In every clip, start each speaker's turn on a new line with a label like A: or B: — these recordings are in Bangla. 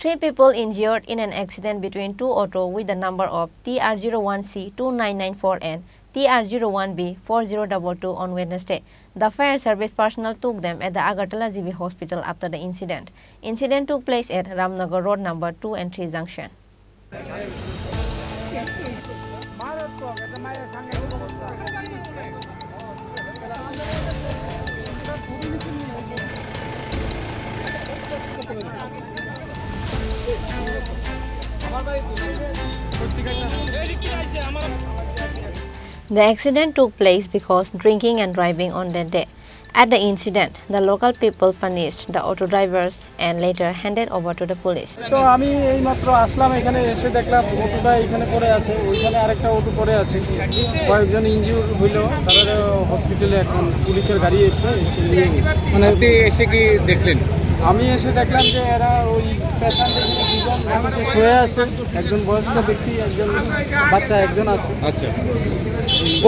A: 3 people injured in an accident between two autos with the number of TR01C2994 and TR01B4022 on Wednesday. The fire service personnel took them at the Agartala GB hospital after the incident. Incident took place at Ramnagar Road number 2 and 3 junction. The accident took place because drinking and driving on that day. At the incident, the local people punished the auto drivers and later handed over to the police.
B: তো আমি এইমাত্র আসলাম, এখানে এসে দেখলাম অটোটা এখানে পড়ে আছে, ওইখানে আরেকটা অটো পড়ে আছে, কয়েকজন ইনজিউর হইল, তারা হসপিটালে এখন পুলিশের গাড়ি এসে নিয়ে গেল।
C: মানে এসে কি দেখলেন?
B: আমি এসে দেখলাম যে এরা ওই পেশেন্ট দুজন শুয়ে আছে, একজন বয়স্ক ব্যক্তি, একজন বাচ্চা একজন আছে।
C: আচ্ছা,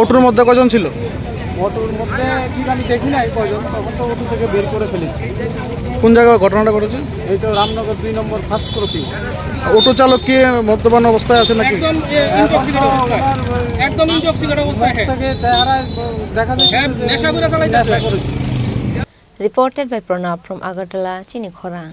C: অটোর মধ্যে কজন ছিল?
B: অটোর মধ্যে ঠিক আমি দেখি নাই কজন, তখন তো অটো থেকে বের করে ফেলেছি।
C: কোন জায়গায় ঘটনাটা ঘটেছে?
B: এই তো রামনগর 2 নম্বর ফার্স্ট ক্রসিং।
C: অটো চালক কি মদ্যপান অবস্থায় আছে নাকি?
B: একদম ইনটক্সিকেটেড অবস্থায় থেকে চেহারা দেখা যাচ্ছে নেশা করে চালাইতেছে।
A: Reported by Pranab from Agartala, Chini, Khorang.